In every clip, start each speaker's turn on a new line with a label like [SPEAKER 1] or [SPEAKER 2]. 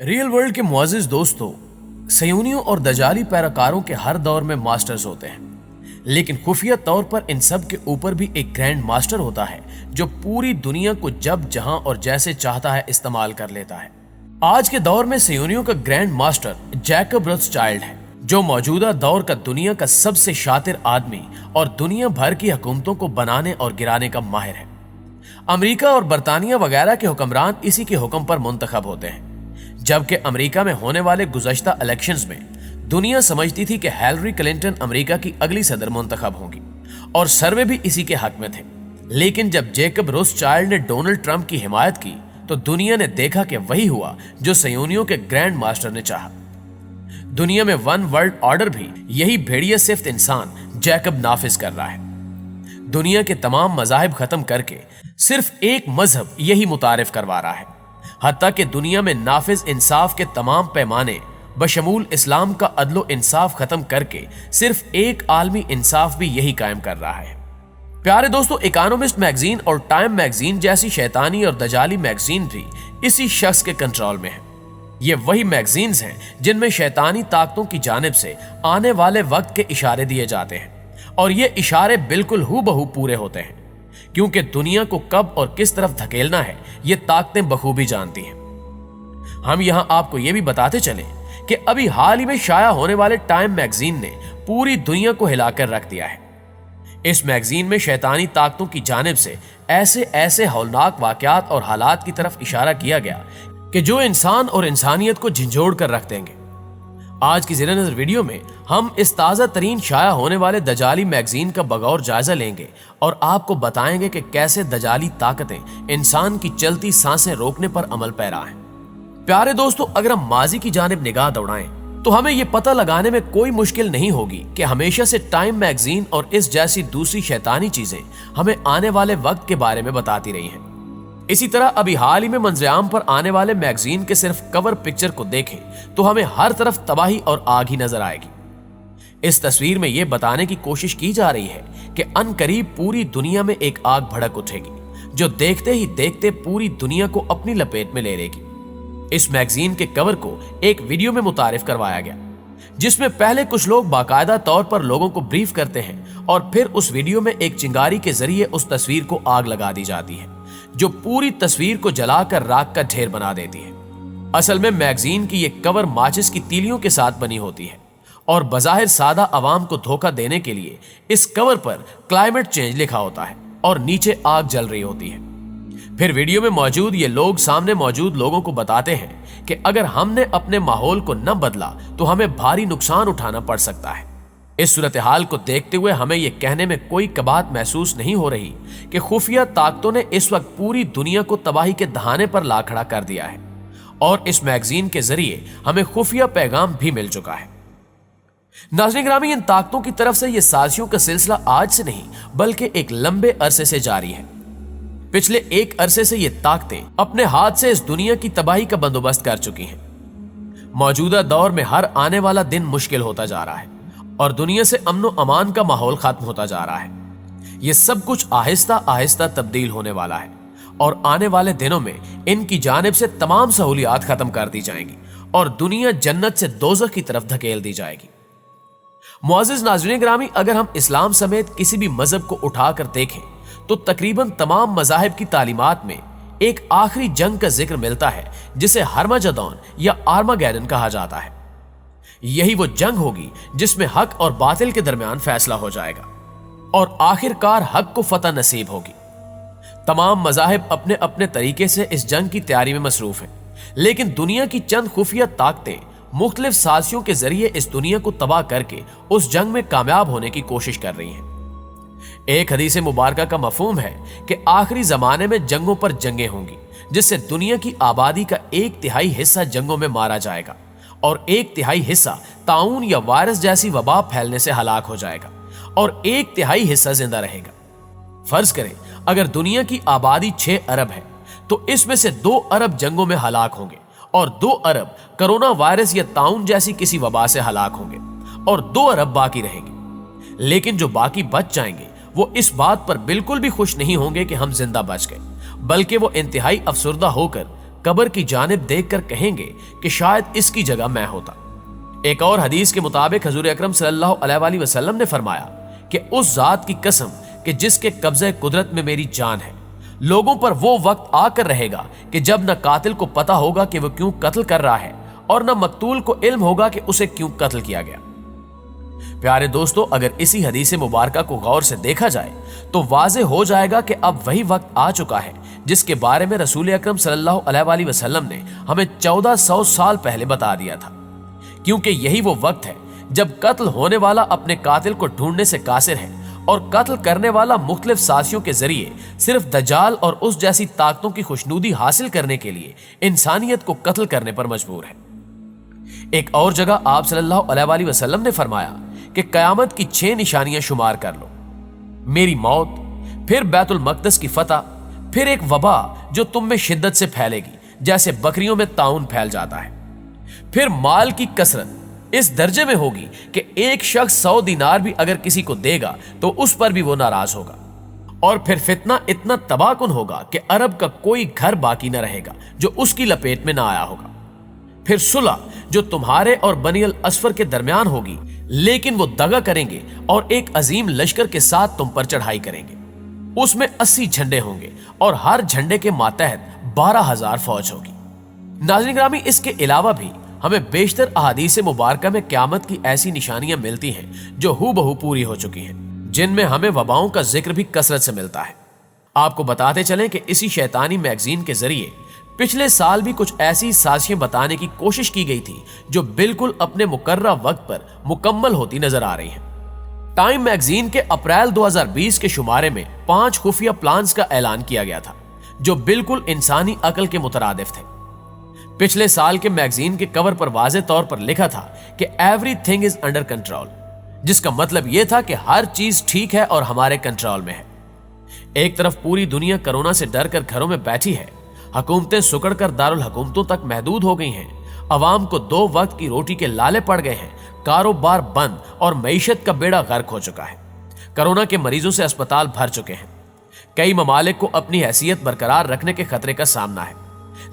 [SPEAKER 1] Real world के मुअज़्ज़िज़ दोस्तों, सयूनियों और दजाली पैराकारों के हर दौर में मास्टर्स होते हैं, लेकिन खुफिया तौर पर इन सब के ऊपर भी एक ग्रैंड मास्टर होता है जो पूरी दुनिया को जब जहां और जैसे चाहता है इस्तेमाल कर लेता है। आज के दौर में सयूनियों का ग्रैंड मास्टर जैकब रोथस्चाइल्ड है, जो मौजूदा दौर का दुनिया का सबसे शातिर आदमी और दुनिया भर की हुकूमतों को बनाने और गिराने का माहिर है। अमेरिका और बरतानिया वगैरह के हुक्मरान इसी के हुक्म पर मुंतखब होते हैं, जबकि अमेरिका में होने वाले गुज़श्ता इलेक्शंस में दुनिया समझती थी कि हिलरी क्लिंटन अमेरिका की अगली सदर मुंतखब होंगी और सर्वे भी इसी के हक में थे। लेकिन जब जैकब रोथस्चाइल्ड ने डोनाल्ड ट्रंप की हिमायत की तो दुनिया ने देखा कि वही हुआ जो सयूनियों के ग्रैंड मास्टर ने चाहा। दुनिया में वन वर्ल्ड ऑर्डर भी यही भेड़िया सिफ्त इंसान जैकब नाफिज कर रहा है। दुनिया के तमाम मज़ाहिब खत्म करके सिर्फ एक मजहब यही मुतारिफ करवा रहा है। हत्ता कि दुनिया में नाफिज इंसाफ के तमाम पैमाने बशमूल इस्लाम का अदलो इंसाफ खत्म करके सिर्फ एक आलमी इंसाफ भी यही कायम कर रहा है। प्यारे दोस्तों, इकोनॉमिस्ट मैगजीन और टाइम मैगजीन जैसी शैतानी और दजाली मैगजीन भी इसी शख्स के कंट्रोल में है। ये वही मैगजीन्स हैं जिनमें शैतानी ताकतों की जानिब से आने वाले वक्त के इशारे दिए जाते हैं और ये इशारे बिल्कुल हूबहू पूरे होते हैं, क्योंकि दुनिया को कब और किस तरफ धकेलना है ये ताकतें बखूबी जानती हैं। हम यहां आपको ये भी बताते चलें कि अभी हाल ही में शाया होने वाले टाइम मैगजीन ने पूरी दुनिया को हिलाकर रख दिया है। इस मैगजीन में शैतानी ताकतों की जानिब से ऐसे ऐसे हौलनाक वाकयात और हालात की तरफ इशारा किया गया कि जो इंसान और इंसानियत को झंझोड़ कर रख देंगे। आज की ज़ेरे नज़र वीडियो में हम इस ताज़ा तरीन शाया होने वाले दजाली मैगजीन का बगौर जायजा लेंगे और आपको बताएंगे कि कैसे दजाली ताकतें इंसान की चलती सांसें रोकने पर अमल पैरा हैं। प्यारे दोस्तों, अगर हम माजी की जानिब निगाह दौड़ाएं तो हमें यह पता लगाने में कोई मुश्किल नहीं होगी कि हमेशा से टाइम मैगजीन और इस जैसी दूसरी शैतानी चीजें हमें आने वाले वक्त के बारे में बताती रही हैं। इसी तरह अभी हाल ही में मंजरेआम पर आने वाले मैगजीन के सिर्फ कवर पिक्चर को देखें तो हमें हर तरफ तबाही और आग ही नजर आएगी। इस तस्वीर में यह बताने की कोशिश की जा रही है कि अनकरीब पूरी दुनिया में एक आग भड़क उठेगी जो देखते ही देखते पूरी दुनिया को अपनी लपेट में ले लेगी। इस मैगजीन के कवर को एक वीडियो में मुतारिफ करवाया गया, जिसमें पहले कुछ लोग बाकायदा तौर पर लोगों को ब्रीफ करते हैं और फिर उस वीडियो में एक चिंगारी के जरिए उस तस्वीर को आग लगा दी जाती है, जो पूरी तस्वीर को जलाकर राख का ढेर बना देती है। असल में मैगजीन की ये कवर माचिस की तीलियों के साथ बनी होती है और बज़ाहिर सादा आवाम को धोखा देने के लिए इस कवर पर क्लाइमेट चेंज लिखा होता है और नीचे आग जल रही होती है। फिर वीडियो में मौजूद ये लोग सामने मौजूद लोगों को बताते हैं कि अगर हमने अपने माहौल को न बदला तो हमें भारी नुकसान उठाना पड़ सकता है। इस सूरत हाल को देखते हुए हमें यह कहने में कोई कबात महसूस नहीं हो रही कि खुफिया ताकतों ने इस वक्त पूरी दुनिया को तबाही के दहाने पर ला खड़ा कर दिया है और इस मैगजीन के जरिए हमें खुफिया पैगाम भी मिल चुका है। नाज़रीन ग्रामी, इन ताकतों की तरफ से यह साजिशों का सिलसिला आज से नहीं बल्कि एक लंबे अरसे से जारी है। पिछले एक अरसे से ये ताकतें अपने हाथ से इस दुनिया की तबाही का बंदोबस्त कर चुकी हैं। मौजूदा दौर में हर आने वाला दिन मुश्किल होता जा रहा है और दुनिया से अमन व अमान का माहौल खत्म होता जा रहा है। ये सब कुछ आहिस्ता आहिस्ता तब्दील होने वाला है और आने वाले दिनों में इनकी जानिब से तमाम सहूलियात खत्म कर दी जाएंगी और दुनिया जन्नत से दोज़ख की तरफ धकेल दी जाएगी। मुअज़्ज़िज़ नाज़रीन ग्रामी, अगर हम इस्लाम समेत किसी भी मजहब को उठाकर देखें तो तकरीबन तमाम मज़ाहिब की तालीमात में एक आखिरी जंग का जिक्र मिलता है जिसे हर्मजदौन या आर्मागेडन कहा जाता है। यही वो जंग होगी जिसमें हक और बातिल के दरमियान फैसला हो जाएगा और आखिरकार हक को फतह नसीब होगी। तमाम मज़ाहिब अपने अपने तरीके से इस जंग की तैयारी में मसरूफ हैं, लेकिन दुनिया की चंद खुफिया ताकतें मुख्तलिफ साजिशों के जरिए इस दुनिया को तबाह करके उस जंग में कामयाब होने की कोशिश कर रही हैं। एक हदीस मुबारका का मफहूम है कि आखिरी जमाने में जंगों पर जंगें होंगी, जिससे दुनिया की आबादी का 1/3 हिस्सा जंगों में मारा जाएगा और 1/3 हिस्सा ताउन या वायरस जैसी वबा फैलने से हलाक हो जाएगा और 1/3 हिस्सा जिंदा रहेगा। फर्ज करें अगर दुनिया की आबादी 6 अरब है तो इसमें से 2 अरब जंगों में हलाक होंगे और 2 अरब कोरोना वायरस या ताउन जैसी किसी वबा से हलाक होंगे और 2 अरब बाकी रहेंगे। लेकिन जो बाकी बच जाएंगे वो इस बात पर बिल्कुल भी खुश नहीं होंगे कि हम जिंदा बच गए, बल्कि वो इंतहाई अफसुर्दा होकर कब्र की जानिब देखकर कहेंगे कि शायद इसकी जगह मैं होता। एक और हदीस के मुताबिक हुजूर अकरम सल्लल्लाहु अलैहि वसल्लम ने फरमाया कि उस जात की कसम कि जिसके कब्जे कुदरत में मेरी जान है, लोगों पर वो वक्त आकर रहेगा कि जब न कातिल को पता होगा कि वो क्यों कत्ल कर रहा है और न मकतूल को इल्म होगा कि उसे क्यों कत्ल किया गया। प्यारे दोस्तों, अगर इसी हदीस मुबारका को गौर से देखा जाए तो वाज़ेह हो जाएगा कि अब वही वक्त आ चुका है जिसके बारे में रसूल अकरम सल्लल्लाहु अलैहि वसल्लम ने हमें 1400 साल पहले बता दिया था, क्योंकि यही वो वक्त है जब कत्ल होने वाला अपने कातिल को ढूंढने से कासिर है और कत्ल करने वाला मुख्तलिफ साजिशों के जरिए सिर्फ दज्जाल और उस जैसी ताकतों की खुशनूदी हासिल करने के लिए इंसानियत को कत्ल करने पर मजबूर है। एक और जगह आप सल्लल्लाहु अलैहि वसल्लम ने फरमाया कि कयामत की 6 निशानियां शुमार कर लो। मेरी मौत, फिर बैतुल मक़दस की फतह, फिर एक वबा जो तुम में शिद्दत से फैलेगी जैसे बकरियों में ताउन फैल जाता है, फिर माल की कसरत इस दर्जे में होगी कि एक शख्स 100 दीनार भी अगर किसी को देगा तो उस पर भी वो नाराज होगा, और फिर फितना इतना तबाहकुन होगा कि अरब का कोई घर बाकी न रहेगा जो उसकी लपेट में ना आया होगा। फिर सुलह जो तुम्हारे और बनी अल अस्फर के दरमियान होगी, लेकिन वो दगा करेंगे और एक अजीम लश्कर के साथ तुम पर चढ़ाई करेंगे। उसमें 80 झंडे होंगे और हर झंडे के मातहत 12,000 फौज होगी। नाज़रीन ग्रामी, इसके अलावा भी हमें बेशतर अहादीस मुबारका में क़यामत की ऐसी निशानियां मिलती हैं जो हूबहू पूरी हो चुकी हैं, जिनमें हमें वबाओं का जिक्र भी कसरत से मिलता है। आपको बताते चलें कि इसी शैतानी मैगजीन के जरिए पिछले साल भी कुछ ऐसी साजिशें बताने की कोशिश की गई थी जो बिल्कुल अपने मुकर्रर वक्त पर मुकम्मल होती नजर आ रही हैं। टाइम मैगजीन के अप्रैल 2020 के शुमारे में 5 खुफिया प्लान्स का ऐलान किया गया था जो बिल्कुल इंसानी अकल के मुतरादिफ थे। पिछले साल के मैगजीन के कवर पर वाज़ेह तौर पर लिखा था कि एवरीथिंग इज अंडर कंट्रोल, जिसका मतलब यह था कि हर चीज ठीक है और हमारे कंट्रोल में है। एक तरफ पूरी दुनिया कोरोना से डर कर घरों में बैठी है, हुकूमतें सुकड़ कर दारुल हुकूमतों तक महदूद हो गई हैं, अवाम को 2 वक्त की रोटी के लाले पड़ गए हैं, कारोबार बंद और मईशत का बेड़ा गर्क हो चुका है। कोरोना के मरीजों से अस्पताल भर चुके हैं। कई ममालिक को अपनी हैसियत बरकरार रखने के खतरे का सामना है।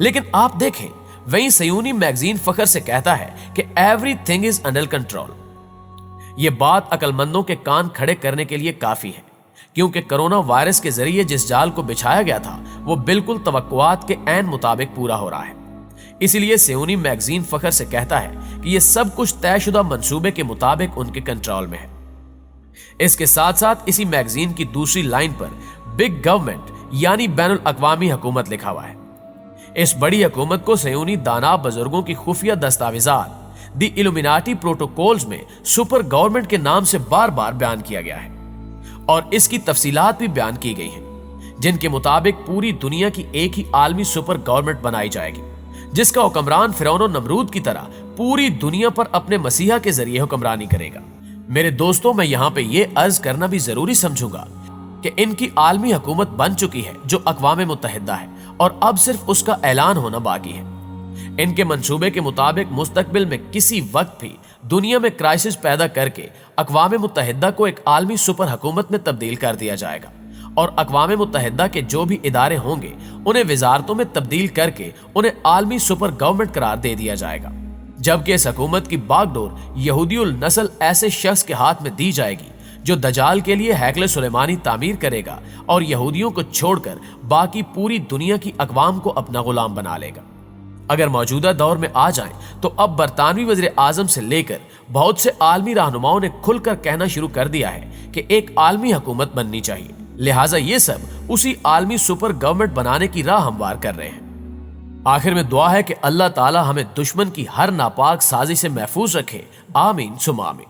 [SPEAKER 1] लेकिन आप देखें, वहीं सयूनी मैगजीन फखर से कहता है कि एवरीथिंग इज अंडर कंट्रोल। यह बात अकलमंदों के कान खड़े करने के लिए काफी है, क्योंकि कोरोना वायरस के जरिए जिस जाल को बिछाया गया था वो बिल्कुल तवक्कुआत के ऐन मुताबिक पूरा हो रहा है। इसीलिए सयूनी मैगजीन फखर से कहता है कि यह सब कुछ तयशुदा मंसूबे के मुताबिक उनके कंट्रोल में है। इसके साथ साथ इसी मैगजीन की दूसरी लाइन पर बिग गवर्नमेंट यानी बैनुल अक़वामी हुकूमत लिखा हुआ है। इस बड़ी हुकूमत को सयूनी दाना बुजुर्गों की खुफिया दस्तावेजात दी इल्यूमिनाटी प्रोटोकॉल्स में सुपर गवर्नमेंट के नाम से बार बार बयान किया गया है और इसकी तफसीलात भी बयान की गई हैं, जिनके मुताबिक पूरी दुनिया की एक ही आलमी सुपर गवर्नमेंट बनाई जाएगी, जिसका हुक्मरान फिरौन और नमरूद की तरह पूरी दुनिया पर अपने मसीहा के जरिए हुक्मरानी करेगा। मेरे दोस्तों, मैं यहाँ पे ये अर्ज करना भी जरूरी समझूंगा कि इनकी आलमी हुकूमत बन चुकी है जो अक़वाम मुत्तहिदा है और अब सिर्फ उसका ऐलान होना बाकी है। इनके मंसूबे के मुताबिक मुस्तकबिल में किसी वक्त भी दुनिया में क्राइसिस पैदा करके अक़वाम मुत्तहिदा को एक आलमी सुपर हुकूमत में तब्दील कर दिया जाएगा और अक़वाम मुत्तहिदा के जो भी इदारे होंगे उन्हें वजारतों में तब्दील करके उन्हें आलमी सुपर गवर्नमेंट करार दे दिया जाएगा। जबकि इस हुकूमत की बागडोर यहूदीउल नस्ल ऐसे शख्स के हाथ में दी जाएगी जो दजाल के लिए हैकल सुलेमानी तामीर करेगा और यहूदियों को छोड़कर बाकी पूरी दुनिया की अक़वाम को अपना गुलाम बना लेगा। अगर मौजूदा दौर में आ जाएं तो अब बरतानवी वज़ीर आज़म से लेकर बहुत से आलमी रहनुमाओं ने खुलकर कहना शुरू कर दिया है कि एक आलमी हुकूमत बननी चाहिए, लिहाजा ये सब उसी आलमी सुपर गवर्नमेंट बनाने की राह हमवार कर रहे हैं। आखिर में दुआ है कि अल्लाह ताला हमें दुश्मन की हर नापाक साजिश से महफूज रखे। आमीन सुमा आमीन।